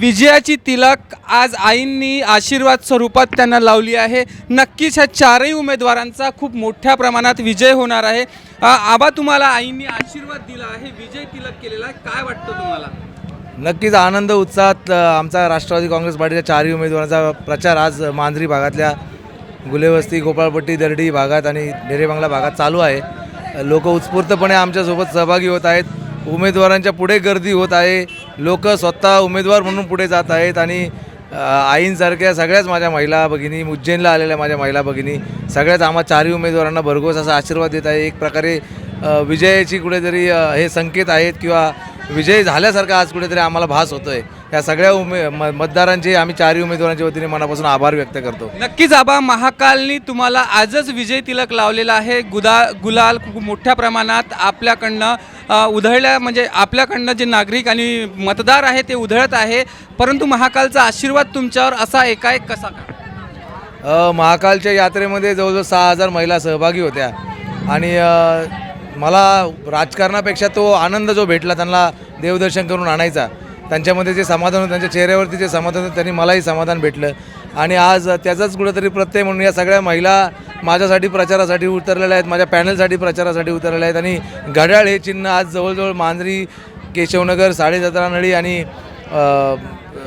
विजयाची तिलक आज आईंनी आशीर्वाद स्वरूपात त्यांना लावली आहे। नक्कीच ह्या चारही उमेदवारांचा खूप मोठ्या प्रमाणात विजय होणार आहे। आबा, तुम्हाला आईंनी आशीर्वाद दिला आहे, विजय तिलक केलेला आहे, काय वाटतं तुम्हाला? नक्कीच आनंद उत्साहात आमचा राष्ट्रवादी काँग्रेस पार्टीच्या चारही उमेदवारांचा प्रचार आज मांजरी भागातल्या गुलेवस्ती, गोपाळपट्टी, दर्डी भागात आणि डेरेबंगला भागात चालू आहे। लोक उत्स्फूर्तपणे आमच्यासोबत सहभागी होत आहेत। उमेदवारांच्या पुढे गर्दी होत आहे। लोक स्वतः उमेदवार म्हणून पुढे जात आहेत आणि आईंसारख्या सगळ्याच माझ्या महिला भगिनी, उज्जैनला आलेल्या माझ्या महिला भगिनी सगळ्याच आम्हा चारही उमेदवारांना भरघोस असा आशीर्वाद देत आहे। एक प्रकारे विजयाची कुठेतरी हे संकेत आहेत किंवा विजय झाल्यासारखा आज कुठेतरी आम्हाला भास होतोय। या सगळ्या मतदारांचे आम्ही चारही उमेदवारांच्या वतीने मनापासून आभार व्यक्त करतो। नक्कीच आबा, महाकालनी तुम्हाला आजच विजय तिलक लावलेला आहे। गुलाल खूप मोठ्या प्रमाणात आपल्याकडनं उधळल्या, म्हणजे आपल्याकडनं जे नागरिक आणि मतदार आहे ते उधळत आहे, परंतु महाकालचा आशीर्वाद तुमच्यावर असा एकाएक कसा का? महाकालच्या यात्रेमध्ये जवळजवळ 6000 महिला सहभागी होत्या आणि मला राजकारणापेक्षा तो आनंद जो भेटला त्यांना देवदर्शन करून आणायचा, त्यांच्यामध्ये जे समाधान होतं, त्यांच्या चेहऱ्यावरती जे समाधान होतं, त्यांनी मलाही समाधान भेटलं आणि आज त्याचाच कुठेतरी प्रत्यय म्हणून या सगळ्या महिला माझ्यासाठी प्रचारासाठी उतरलेल्या आहेत, माझ्या पॅनलसाठी प्रचारासाठी उतरलेल्या आहेत आणि घड्याळ हे चिन्ह आज जवळजवळ मांजरी, केशवनगर, 17.5 नळी आणि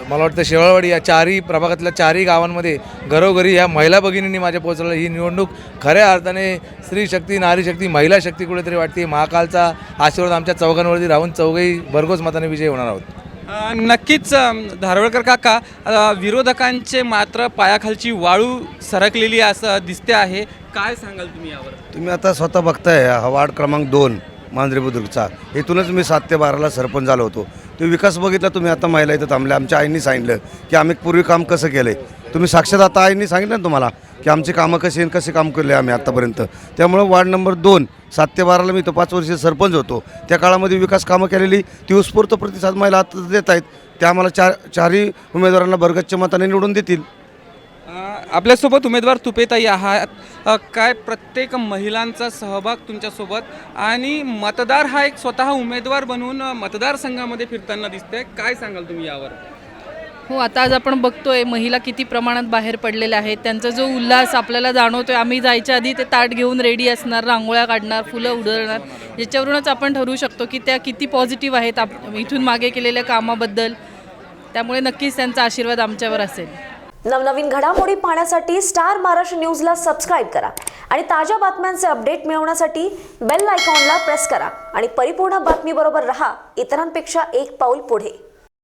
मला वाटतं शेवाळवाडी या चारही प्रभागातल्या चारही गावांमध्ये घरोघरी ह्या महिला भगिनींनी माझ्या पोहोचवलं। ही निवडणूक खऱ्या अर्थाने स्त्री शक्ती, नारी शक्ती, महिला शक्ती कुठेतरी वाटते। महाकालचा आशीर्वाद आमच्या चौघांवरती राहून चौघही भरघोस मताने विजयी होणार आहोत। नक्कीच धारवळकर काका, विरोधकांचे मात्र पायाखालची वाळू सरकलेली असं दिसते आहे, काय सांगाल तुम्ही यावर? तुम्ही आता स्वतः बघताय हा वार्ड क्रमांक 2 मांजरी बुद्रुकचा, इथूनच मी 7 ते 12ला सरपंच झालो होतो। तो विकास बघितला तुम्ही, आता महिला इथं थांबल्या। आमच्या आईंनी सांगितलं की आम्ही पूर्वी काम कसं केलं आहे, तुम्ही साक्षात आता आईंनी सांगितलं ना तुम्हाला की आमची कामं कशी आणि कसे काम केले आम्ही आत्तापर्यंत। त्यामुळं वार्ड नंबर 2 7 ते 12ला मी तो 5 वर्ष सरपंच होतो, त्या काळामध्ये विकास कामं केलेली ती उत्स्फूर्त प्रतिसाद महिला आता देत आहेत। त्या आम्हाला चारही उमेदवारांना भरगच्च मताने निवडून देतील। आपल्यासोबत उमेदवार तुपेताई आहात, काय प्रत्येक महिलांचा सहभाग तुमच्यासोबत आणि मतदार हा एक स्वतः उमेदवार बनवून मतदारसंघामध्ये फिरताना दिसतंय, काय सांगाल तुम्ही यावर? हो, आता आज आपण बघतोय महिला किती प्रमाणात बाहेर पडलेल्या आहेत, त्यांचा जो उल्हास आपल्याला जाणवतोय। आम्ही जायच्या आधी ते ताट घेऊन रेडी असणार, रांगोळ्या काढणार, फुलं उधळणार, याच्यावरूनच आपण ठरवू शकतो की त्या किती पॉझिटिव्ह आहेत इथून मागे केलेल्या कामाबद्दल। त्यामुळे नक्कीच त्यांचा आशीर्वाद आमच्यावर असेल। नवनवीन घडामोडी पाहण्यासाठी स्टार महाराष्ट्र न्यूजला सबस्क्राईब करा आणि ताज्या बातम्यांचे अपडेट मिळवण्यासाठी बेल आयकॉनला प्रेस करा आणि परिपूर्ण बातमीबरोबर रहा, इतरांपेक्षा एक पाऊल पुढे।